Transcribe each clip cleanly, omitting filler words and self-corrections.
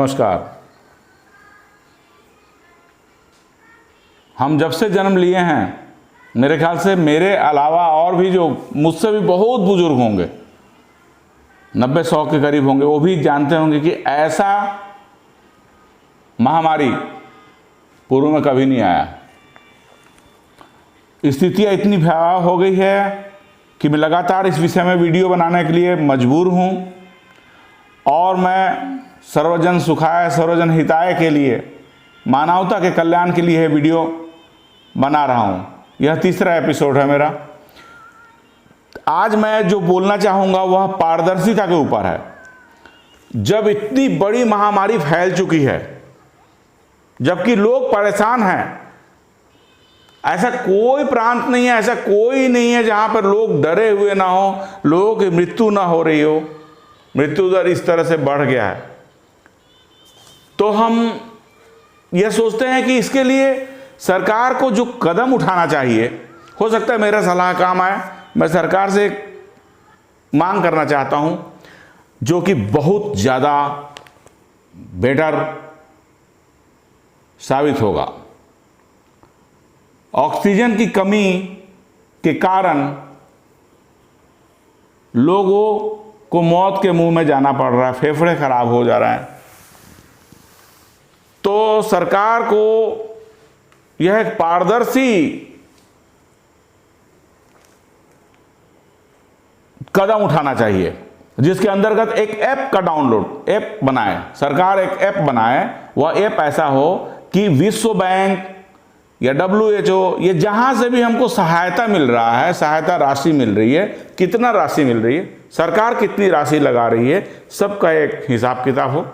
नमस्कार। हम जब से जन्म लिए हैं, मेरे ख्याल से मेरे अलावा और भी जो मुझसे भी बहुत बुजुर्ग होंगे, 90-100 के करीब होंगे, वो भी जानते होंगे कि ऐसा महामारी पूर्व में कभी नहीं आया। स्थितियाँ इतनी भयावह हो गई है कि मैं लगातार इस विषय में वीडियो बनाने के लिए मजबूर हूँ और मैं सर्वजन सुखाय सर्वजन हिताय के लिए, मानवता के कल्याण के लिए वीडियो बना रहा हूँ। यह तीसरा एपिसोड है मेरा। आज मैं जो बोलना चाहूँगा वह पारदर्शिता के ऊपर है। जब इतनी बड़ी महामारी फैल चुकी है, जबकि लोग परेशान हैं, ऐसा कोई प्रांत नहीं है, ऐसा कोई नहीं है जहाँ पर लोग डरे हुए ना हो, लोगों की मृत्यु ना हो रही हो। मृत्यु दर इस तरह से बढ़ गया है, तो हम यह सोचते हैं कि इसके लिए सरकार को जो कदम उठाना चाहिए, हो सकता है मेरा सलाह काम आए। मैं सरकार से एक मांग करना चाहता हूं जो कि बहुत ज़्यादा बेटर साबित होगा। ऑक्सीजन की कमी के कारण लोगों को मौत के मुंह में जाना पड़ रहा है, फेफड़े खराब हो जा रहे हैं। तो सरकार को यह एक पारदर्शी कदम उठाना चाहिए, जिसके अंतर्गत एक ऐप का डाउनलोड ऐप बनाए। सरकार एक ऐप बनाए, वह ऐप ऐसा हो कि विश्व बैंक या WHO, ये जहां से भी हमको सहायता मिल रहा है, सहायता राशि मिल रही है, कितना राशि मिल रही है, सरकार कितनी राशि लगा रही है, सबका एक हिसाब किताब हो।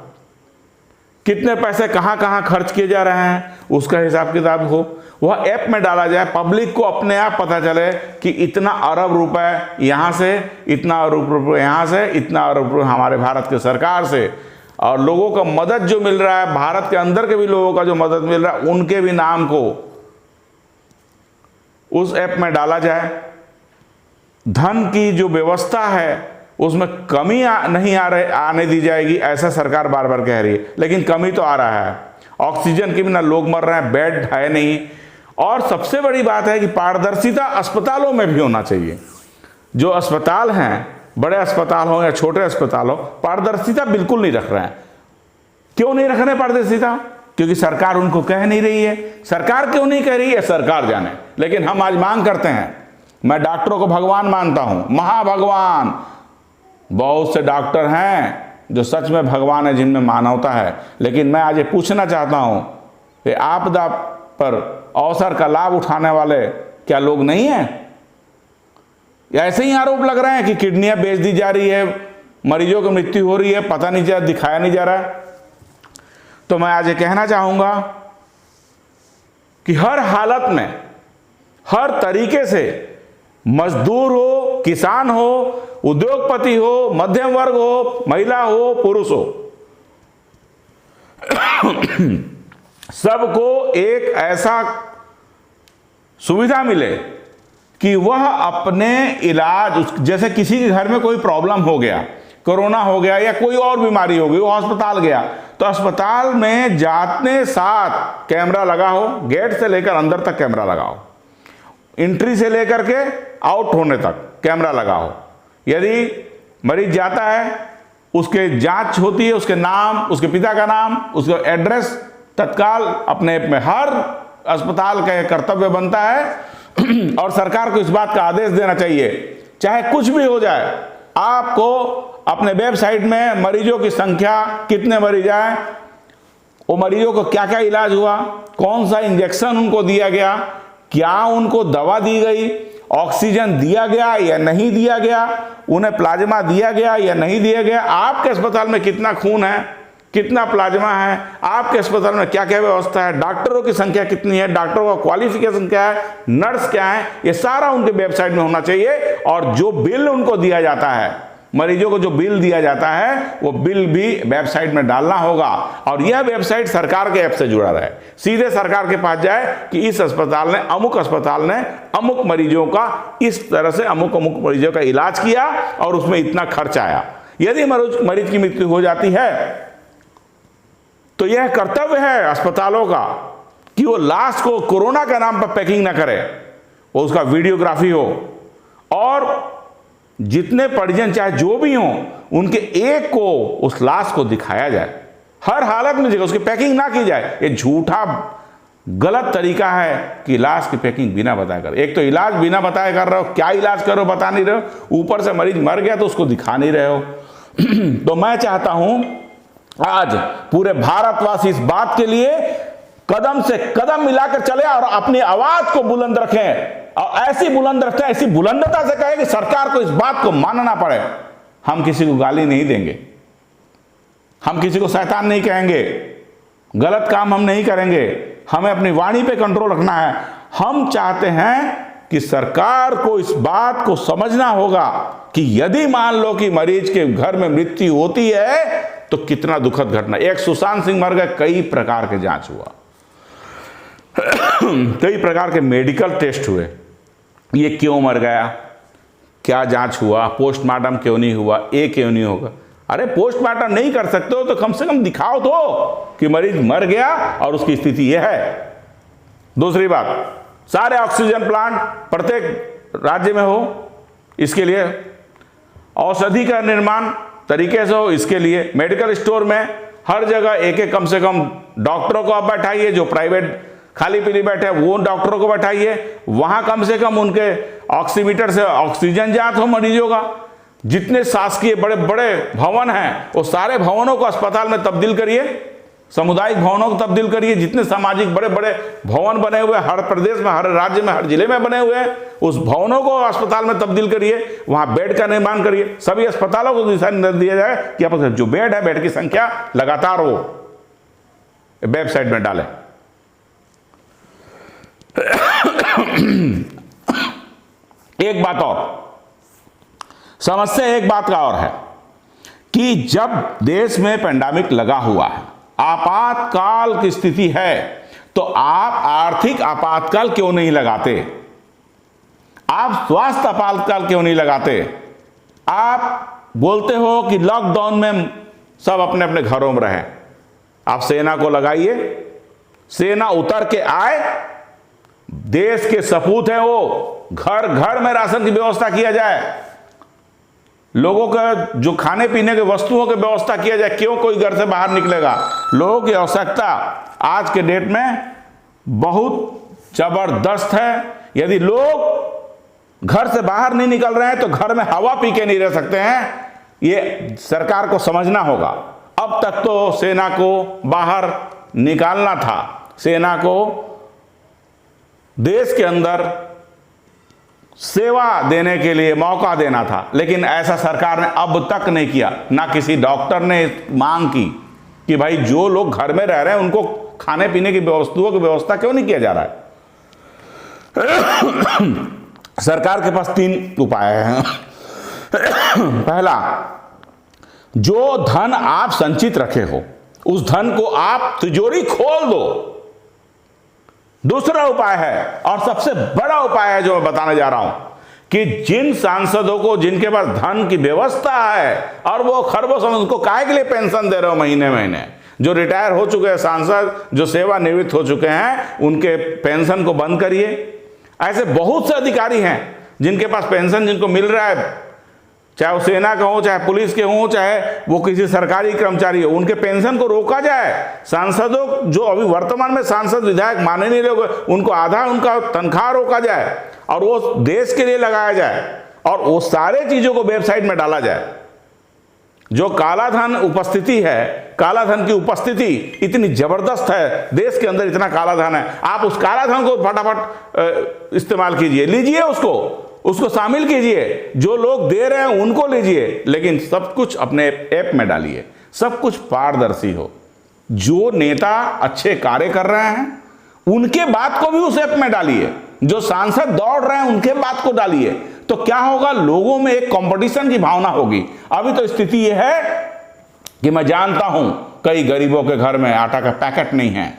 कितने पैसे कहाँ कहाँ खर्च किए जा रहे हैं, उसका हिसाब किताब हो, वह ऐप में डाला जाए। पब्लिक को अपने आप पता चले कि इतना अरब रुपए यहाँ से, इतना अरब रुपए यहाँ से, इतना अरब रुपए हमारे भारत के सरकार से, और लोगों का मदद जो मिल रहा है, भारत के अंदर के भी लोगों का जो मदद मिल रहा है, उनके भी नाम को उस ऐप में डाला जाए। धन की जो व्यवस्था है उसमें कमी नहीं आने दी जाएगी, ऐसा सरकार बार बार कह रही है, लेकिन कमी तो आ रहा है। ऑक्सीजन के बिना लोग मर रहे हैं, बेड है नहीं। और सबसे बड़ी बात है कि पारदर्शिता अस्पतालों में भी होना चाहिए। जो अस्पताल हैं, बड़े अस्पताल हो या छोटे अस्पताल हो, पारदर्शिता बिल्कुल नहीं रख रहे हैं। क्यों नहीं रख रहे पारदर्शिता? क्योंकि सरकार उनको कह नहीं रही है। सरकार क्यों नहीं कह रही है, सरकार जाने। लेकिन हम आज मांग करते हैं। मैं डॉक्टरों को भगवान मानता हूं, महाभगवान। बहुत से डॉक्टर हैं जो सच में भगवान है, जिनमें मानवता है। लेकिन मैं आज ये पूछना चाहता हूं कि आपदा पर अवसर का लाभ उठाने वाले क्या लोग नहीं हैं? या ऐसे ही आरोप लग रहे हैं कि किडनियां बेच दी जा रही है, मरीजों की मृत्यु हो रही है, पता नहीं चला, दिखाया नहीं जा रहा है। तो मैं आज ये कहना चाहूंगा कि हर हालत में, हर तरीके से, मजदूर हो, किसान हो, उद्योगपति हो, मध्यम वर्ग हो, महिला हो, पुरुष हो, सबको एक ऐसा सुविधा मिले कि वह अपने इलाज, जैसे किसी के घर में कोई प्रॉब्लम हो गया, कोरोना हो गया या कोई और बीमारी हो गई, वो अस्पताल गया, तो अस्पताल में जाते साथ कैमरा लगा हो, गेट से लेकर अंदर तक कैमरा लगा हो, एंट्री से लेकर के आउट होने तक कैमरा लगा हो। यदि मरीज जाता है, उसके जांच होती है, उसके नाम, उसके पिता का नाम, उसका एड्रेस तत्काल अपने में, हर अस्पताल का कर्तव्य बनता है। और सरकार को इस बात का आदेश देना चाहिए, चाहे कुछ भी हो जाए, आपको अपने वेबसाइट में मरीजों की संख्या, कितने मरीज आए, वो मरीजों को क्या क्या इलाज हुआ, कौन सा इंजेक्शन उनको दिया गया, क्या उनको दवा दी गई, ऑक्सीजन दिया गया या नहीं दिया गया, उन्हें प्लाज्मा दिया गया या नहीं दिया गया, आपके अस्पताल में कितना खून है, कितना प्लाज्मा है, आपके अस्पताल में क्या क्या व्यवस्था है, डॉक्टरों की संख्या कितनी है, डॉक्टरों का क्वालिफिकेशन क्या है, नर्स क्या है, ये सारा उनके वेबसाइट में होना चाहिए। और जो बिल उनको दिया जाता है, मरीजों को जो बिल दिया जाता है, वो बिल भी वेबसाइट में डालना होगा। और यह वेबसाइट सरकार के ऐप से जुड़ा रहे, सीधे सरकार के पास जाए कि इस अस्पताल ने, अमुक अस्पताल ने अमुक मरीजों का इस तरह से अमुक मरीजों का इलाज किया और उसमें इतना खर्च आया। यदि मरीज की मृत्यु हो जाती है तो यह कर्तव्य है अस्पतालों का कि वो लाश को कोरोना के नाम पर पैकिंग ना करे, वो उसका वीडियोग्राफी हो और जितने परिजन चाहे जो भी हों उनके एक को उस लाश को दिखाया जाए, हर हालत में उसकी पैकिंग ना की जाए। ये झूठा गलत तरीका है कि लाश की पैकिंग बिना बताए कर। एक तो इलाज बिना बताए कर रहे हो, क्या इलाज करो बता नहीं रहे हो, ऊपर से मरीज मर गया तो उसको दिखा नहीं रहे हो। तो मैं चाहता हूं आज पूरे भारतवासी इस बात के लिए कदम से कदम मिलाकर चले और अपनी आवाज को बुलंद रखें और ऐसी बुलंद रखें, ऐसी बुलंदता से कहें कि सरकार को इस बात को मानना पड़े। हम किसी को गाली नहीं देंगे, हम किसी को शैतान नहीं कहेंगे, गलत काम हम नहीं करेंगे, हमें अपनी वाणी पे कंट्रोल रखना है। हम चाहते हैं कि सरकार को इस बात को समझना होगा कि यदि मान लो कि मरीज के घर में मृत्यु होती है तो कितना दुखद घटना। एक सुशांत सिंह मर गए, कई प्रकार के जांच हुआ, कई प्रकार के मेडिकल टेस्ट हुए, ये क्यों मर गया, क्या जांच हुआ, पोस्टमार्टम क्यों नहीं हुआ, ये क्यों नहीं होगा। अरे पोस्टमार्टम नहीं कर सकते हो तो कम से कम दिखाओ तो कि मरीज मर गया और उसकी स्थिति यह है। दूसरी बात, सारे ऑक्सीजन प्लांट प्रत्येक राज्य में हो, इसके लिए औषधि का निर्माण तरीके से हो, इसके लिए मेडिकल स्टोर में हर जगह एक एक कम से कम डॉक्टरों को आप बैठाइए, जो प्राइवेट खाली पीली बैठे वो डॉक्टरों को बैठाइए, वहां कम से कम उनके ऑक्सीमीटर से ऑक्सीजन जांच हो मरीजों का। जितने शासकीय बड़े बड़े भवन हैं वो सारे भवनों को अस्पताल में तब्दील करिए, सामुदायिक भवनों को तब्दील करिए। जितने सामाजिक बड़े बड़े भवन बने हुए हर प्रदेश में, हर राज्य में, हर जिले में बने हुए हैं, उस भवनों को अस्पताल में तब्दील करिए, वहां बेड का निर्माण करिए। सभी अस्पतालों को दिशा निर्देश दिया जाए कि आप जो बेड है, बेड की संख्या लगातार हो वेबसाइट में डालें। एक बात और, समस्या एक बात का और है कि जब देश में पेंडेमिक लगा हुआ है, आपातकाल की स्थिति है, तो आप आर्थिक आपातकाल क्यों नहीं लगाते, आप स्वास्थ्य आपातकाल क्यों नहीं लगाते। आप बोलते हो कि लॉकडाउन में सब अपने अपने घरों में रहें, आप सेना को लगाइए, सेना उतर के आए, देश के सपूत हैं वो, घर घर में राशन की व्यवस्था किया जाए, लोगों का जो खाने पीने के वस्तुओं की व्यवस्था किया जाए। क्यों कोई घर से बाहर निकलेगा। लोगों की आवश्यकता आज के डेट में बहुत जबरदस्त है। यदि लोग घर से बाहर नहीं निकल रहे हैं तो घर में हवा पी के नहीं रह सकते हैं, ये सरकार को समझना होगा। अब तक तो सेना को बाहर निकालना था, सेना को देश के अंदर सेवा देने के लिए मौका देना था, लेकिन ऐसा सरकार ने अब तक नहीं किया। ना किसी डॉक्टर ने मांग की कि भाई जो लोग घर में रह रहे हैं उनको खाने पीने की वस्तुओं की व्यवस्था क्यों नहीं किया जा रहा है। सरकार के पास 3 उपाय हैं। पहला, जो धन आप संचित रखे हो उस धन को आप तिजोरी खोल दो। दूसरा उपाय है और सबसे बड़ा उपाय है जो मैं बताने जा रहा हूं कि जिन सांसदों को जिनके पास धन की व्यवस्था है और वो खरबों समय उनको काहे के लिए पेंशन दे रहे हो महीने महीने, जो रिटायर हो चुके हैं सांसद, जो सेवानिवृत्त हो चुके हैं, उनके पेंशन को बंद करिए। ऐसे बहुत से अधिकारी हैं जिनके पास पेंशन जिनको मिल रहा है, चाहे वो सेना का हो, चाहे पुलिस के हो, चाहे वो किसी सरकारी कर्मचारी हो, उनके पेंशन को रोका जाए। सांसदों जो अभी वर्तमान में सांसद विधायक माने नहीं लोग, उनको आधा उनका तनख्वाह रोका जाए और वो देश के लिए लगाया जाए और वो सारे चीजों को वेबसाइट में डाला जाए। जो काला धन उपस्थिति है, काला धन की उपस्थिति इतनी जबरदस्त है, देश के अंदर इतना काला धन है, आप उस काला धन को फटाफट इस्तेमाल कीजिए, लीजिए उसको शामिल कीजिए। जो लोग दे रहे हैं उनको लीजिए, लेकिन सब कुछ अपने ऐप में डालिए, सब कुछ पारदर्शी हो। जो नेता अच्छे कार्य कर रहे हैं उनके बात को भी उस ऐप में डालिए, जो सांसद दौड़ रहे हैं उनके बात को डालिए। तो क्या होगा, लोगों में एक कंपटीशन की भावना होगी। अभी तो स्थिति यह है कि मैं जानता हूं कई गरीबों के घर में आटा का पैकेट नहीं है,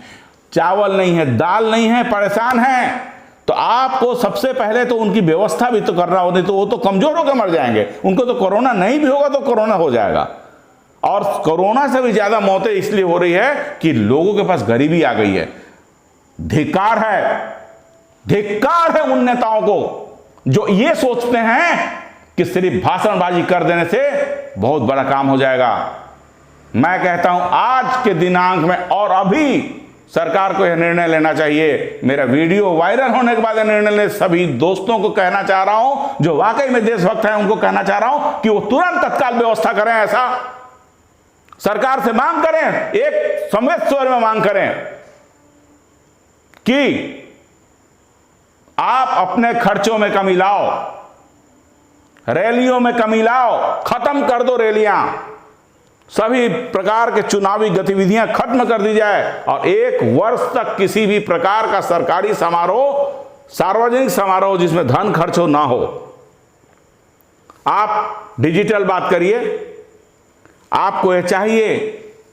चावल नहीं है, दाल नहीं है, परेशान हैं। तो आपको सबसे पहले तो उनकी व्यवस्था भी तो करना होती, तो वो तो कमजोर होकर मर जाएंगे। उनको तो कोरोना नहीं भी होगा तो कोरोना हो जाएगा। और कोरोना से भी ज्यादा मौतें इसलिए हो रही है कि लोगों के पास गरीबी आ गई है। धिक्कार है उन नेताओं को जो ये सोचते हैं कि सिर्फ भाषणबाजी कर देने से बहुत बड़ा काम हो जाएगा। मैं कहता हूं आज के दिनांक में और अभी सरकार को यह निर्णय लेना चाहिए। मेरा वीडियो वायरल होने के बाद निर्णय ले सभी दोस्तों को कहना चाह रहा हूं जो वाकई में देशभक्त हैं, उनको कहना चाह रहा हूं कि वो तुरंत तत्काल व्यवस्था करें। ऐसा सरकार से मांग करें, एक संवेद स्वर में मांग करें कि आप अपने खर्चों में कमी लाओ, रैलियों में कमी लाओ, खत्म कर दो रैलियां, सभी प्रकार के चुनावी गतिविधियां खत्म कर दी जाए और 1 वर्ष तक किसी भी प्रकार का सरकारी समारोह, सार्वजनिक समारोह जिसमें धन खर्च हो ना हो। आप डिजिटल बात करिए। आपको यह चाहिए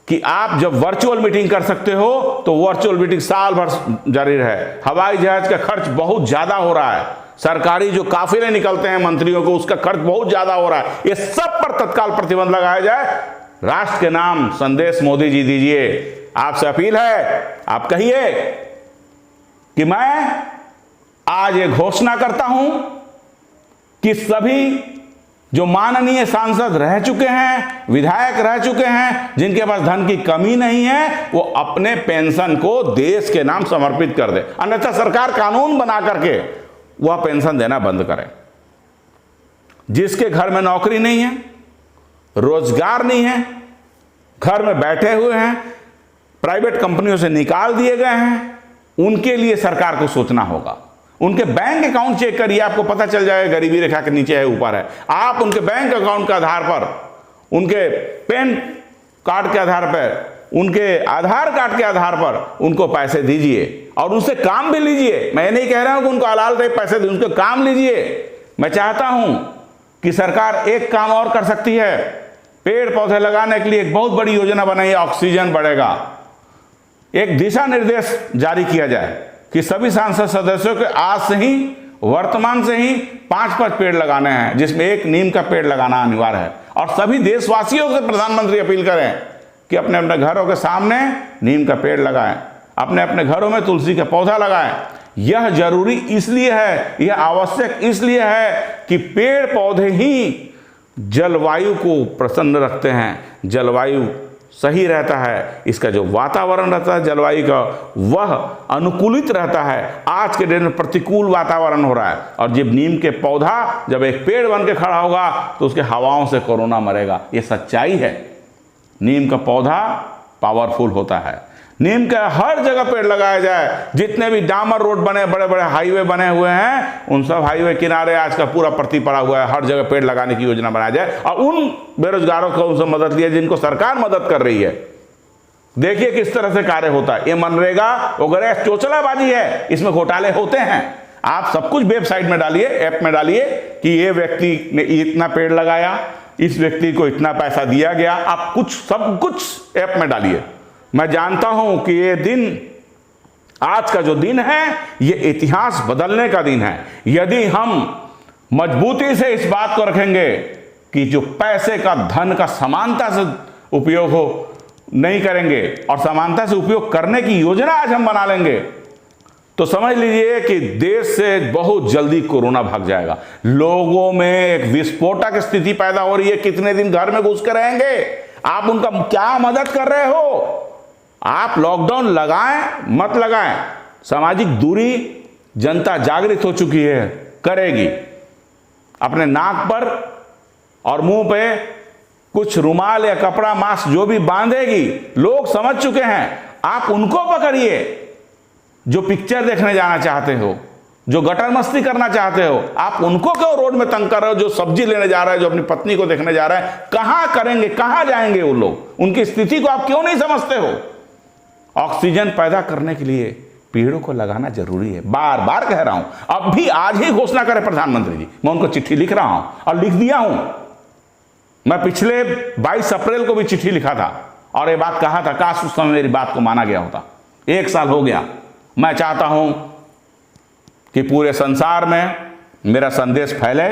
कि आप जब वर्चुअल मीटिंग कर सकते हो तो वर्चुअल मीटिंग साल भर जारी रहे। हवाई जहाज का खर्च बहुत ज्यादा हो रहा है, सरकारी जो काफिले निकलते हैं मंत्रियों को उसका खर्च बहुत ज्यादा हो रहा है। ये सब पर तत्काल प्रतिबंध लगाया जाए। राष्ट्र के नाम संदेश मोदी जी दीजिए। आपसे अपील है, आप कहिए कि मैं आज ये घोषणा करता हूं कि सभी जो माननीय सांसद रह चुके हैं, विधायक रह चुके हैं, जिनके पास धन की कमी नहीं है, वो अपने पेंशन को देश के नाम समर्पित कर दे। अन्यथा सरकार कानून बना करके वह पेंशन देना बंद करे। जिसके घर में नौकरी नहीं है, रोजगार नहीं है, घर में बैठे हुए हैं, प्राइवेट कंपनियों से निकाल दिए गए हैं, उनके लिए सरकार को सोचना होगा। उनके बैंक अकाउंट चेक करिए, आपको पता चल जाएगा गरीबी रेखा के नीचे है ऊपर है। आप उनके बैंक अकाउंट के आधार पर, उनके पैन कार्ड के आधार पर, उनके आधार कार्ड के आधार पर उनको पैसे दीजिए और उनसे काम भी लीजिए। मैं नहीं कह रहा हूं कि उनको हलाल टाइप पैसे दीजिए, उनको काम लीजिए। मैं चाहता हूं कि सरकार एक काम और कर सकती है, पेड़ पौधे लगाने के लिए एक बहुत बड़ी योजना बनाई, ऑक्सीजन बढ़ेगा। एक दिशा निर्देश जारी किया जाए कि सभी सांसद सदस्यों के आज से ही, वर्तमान से ही 5-5 पेड़ लगाने हैं, जिसमें एक नीम का पेड़ लगाना अनिवार्य है। और सभी देशवासियों से प्रधानमंत्री अपील करें कि अपने अपने घरों के सामने नीम का पेड़ लगाएं, अपने अपने घरों में तुलसी का पौधा लगाएं। यह जरूरी इसलिए है, यह आवश्यक इसलिए है कि पेड़ पौधे ही जलवायु को प्रसन्न रखते हैं। जलवायु सही रहता है, इसका जो वातावरण रहता है जलवायु का, वह अनुकूलित रहता है। आज के दिन में प्रतिकूल वातावरण हो रहा है और जब नीम के पौधा जब एक पेड़ बन के खड़ा होगा तो उसके हवाओं से कोरोना मरेगा। ये सच्चाई है। नीम का पौधा पावरफुल होता है। नीम का हर जगह पेड़ लगाया जाए। जितने भी डामर रोड बने, बड़े बड़े हाईवे बने हुए हैं, उन सब हाईवे किनारे आज का पूरा प्रति पड़ा हुआ है। हर जगह पेड़ लगाने की योजना बनाया जाए और उन बेरोजगारों को उनसे मदद लिया जिनको सरकार मदद कर रही है। देखिए किस तरह से कार्य होता है। ये मनरेगा वगैरह चोचलाबाजी है, इसमें घोटाले होते हैं। आप सब कुछ वेबसाइट में डालिए, ऐप में डालिए कि ये व्यक्ति ने इतना पेड़ लगाया, इस व्यक्ति को इतना पैसा दिया गया। आप कुछ सब कुछ ऐप में डालिए। मैं जानता हूं कि ये दिन, आज का जो दिन है, ये इतिहास बदलने का दिन है। यदि हम मजबूती से इस बात को रखेंगे कि जो पैसे का, धन का समानता से उपयोग हो नहीं करेंगे और समानता से उपयोग करने की योजना आज हम बना लेंगे, तो समझ लीजिए कि देश से बहुत जल्दी कोरोना भाग जाएगा। लोगों में एक विस्फोटक स्थिति पैदा हो रही है। कितने दिन घर में घुस कर रहेंगे? आप उनका क्या मदद कर रहे हो? आप लॉकडाउन लगाएं मत लगाएं, सामाजिक दूरी जनता जागृत हो चुकी है, करेगी। अपने नाक पर और मुंह पे कुछ रुमाल या कपड़ा, मास्क जो भी बांधेगी, लोग समझ चुके हैं। आप उनको पकड़िए जो पिक्चर देखने जाना चाहते हो, जो गटर मस्ती करना चाहते हो। आप उनको क्यों रोड में तंग कर रहे हो? जो सब्जी लेने जा रहा है, जो अपनी पत्नी को देखने जा रहा है, कहां करेंगे, कहां जाएंगे वो लोग? उनकी स्थिति को आप क्यों नहीं समझते हो? ऑक्सीजन पैदा करने के लिए पेड़ों को लगाना जरूरी है। बार बार कह रहा हूं। अब भी आज ही घोषणा करें प्रधानमंत्री जी। मैं उनको चिट्ठी लिख रहा हूं और लिख दिया हूं। मैं पिछले 22 अप्रैल को भी चिट्ठी लिखा था और ये बात कहा था, काश उस समय मेरी बात को माना गया होता। 1 साल हो गया। मैं चाहता हूं कि पूरे संसार में मेरा संदेश फैले,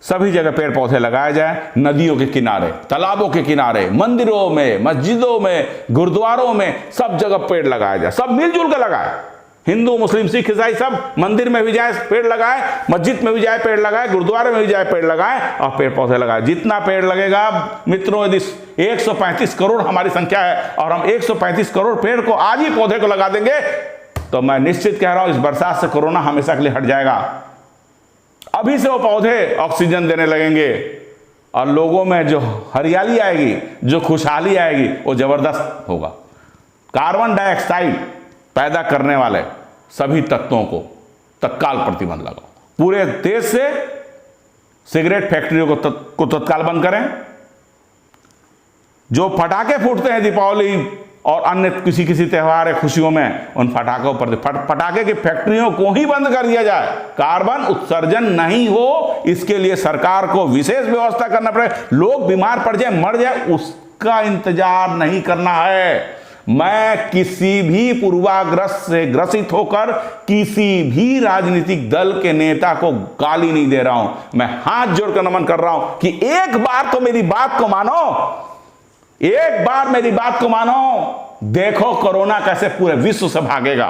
सभी जगह पेड़ पौधे लगाए जाए, नदियों के किनारे, तालाबों के किनारे, मंदिरों में, मस्जिदों में, गुरुद्वारों में, सब जगह पेड़ लगाया जाए। सब मिलजुल कर लगाए, हिंदू मुस्लिम सिख ईसाई सब मंदिर में भी जाए पेड़ लगाए, मस्जिद में भी जाए पेड़ लगाए, गुरुद्वारे में भी जाए पेड़ लगाए और पेड़ पौधे लगाए। जितना पेड़ लगेगा मित्रों, यदि 135 करोड़ हमारी संख्या है और हम 135 करोड़ पेड़ को आज ही पौधे को लगा देंगे, तो मैं निश्चित कह रहा हूं इस बरसात से कोरोना हमेशा के लिए हट जाएगा। अभी से वो पौधे ऑक्सीजन देने लगेंगे और लोगों में जो हरियाली आएगी, जो खुशहाली आएगी, वो जबरदस्त होगा। कार्बन डाइऑक्साइड पैदा करने वाले सभी तत्वों को तत्काल प्रतिबंध लगाओ। पूरे देश से सिगरेट फैक्ट्रियों को तत्काल बंद करें। जो पटाखे फूटते हैं दीपावली और अन्य किसी त्योहार या खुशियों में, उन पटाखों पर पटाखे की फैक्ट्रियों को ही बंद कर दिया जाए। कार्बन उत्सर्जन नहीं हो, इसके लिए सरकार को विशेष व्यवस्था करना पड़े। लोग बीमार पड़ जाए, मर जाए, उसका इंतजार नहीं करना है। मैं किसी भी पूर्वाग्रह से ग्रसित होकर किसी भी राजनीतिक दल के नेता को गाली नहीं दे रहा हूं। मैं हाथ जोड़कर नमन कर रहा हूं कि एक बार तो मेरी बात को मानो, एक बार मेरी बात को मानो। देखो कोरोना कैसे पूरे विश्व से भागेगा।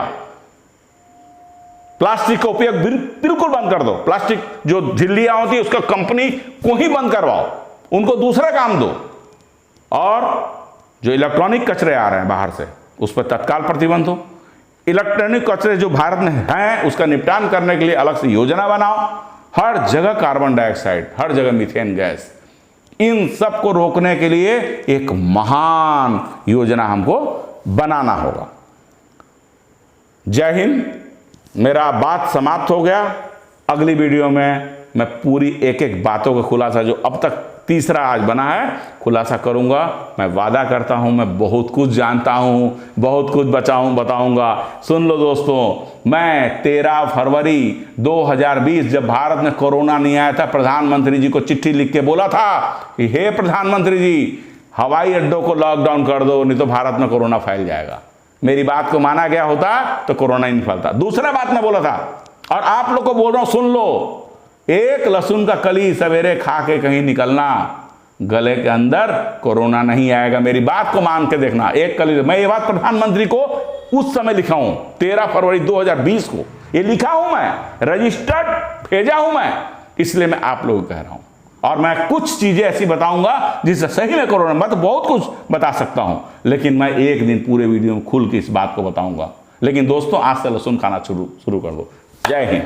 प्लास्टिक का उपयोग बिल्कुल बंद कर दो। प्लास्टिक जो झिल्लियां होती है उसका कंपनी को ही बंद करवाओ, उनको दूसरा काम दो। और जो इलेक्ट्रॉनिक कचरे आ रहे हैं बाहर से, उस पर तत्काल प्रतिबंध हो। इलेक्ट्रॉनिक कचरे जो भारत में हैं उसका निपटान करने के लिए अलग से योजना बनाओ। हर जगह कार्बन डाइऑक्साइड, हर जगह मीथेन गैस, इन सब को रोकने के लिए एक महान योजना हमको बनाना होगा। जय हिंद। मेरा बात समाप्त हो गया। अगली वीडियो में मैं पूरी एक एक बातों का खुलासा, जो अब तक तीसरा आज बना है, खुलासा करूंगा। मैं वादा करता हूं मैं बहुत कुछ जानता हूं, बहुत कुछ बताऊंगा। सुन लो दोस्तों, मैं 13 फरवरी 2020 जब भारत में कोरोना नहीं आया था, प्रधानमंत्री जी को चिट्ठी लिख के बोला था कि हे प्रधानमंत्री जी, हवाई अड्डों को लॉकडाउन कर दो, नहीं तो भारत में कोरोना फैल जाएगा। मेरी बात को माना गया होता तो कोरोना ही नहीं फैलता। दूसरा बात मैं बोला था और आप लोग को बोल रहा हूं, सुन लो। एक लहसुन का कली सवेरे खा के कहीं निकलना, गले के अंदर कोरोना नहीं आएगा। मेरी बात को मान के देखना। एक कली, मैं ये बात प्रधानमंत्री को उस समय लिखा हूं 13 फरवरी 2020 को, ये लिखा हूं मैं, रजिस्टर्ड भेजा हूं मैं, इसलिए मैं आप लोगों को कह रहा हूं। और मैं कुछ चीजें ऐसी बताऊंगा जिससे सही में कोरोना, मैं तो बहुत कुछ बता सकता हूं, लेकिन मैं एक दिन पूरे वीडियो में खुल के इस बात को बताऊंगा। लेकिन दोस्तों, आज से लहसुन खाना शुरू कर दो। जय हिंद।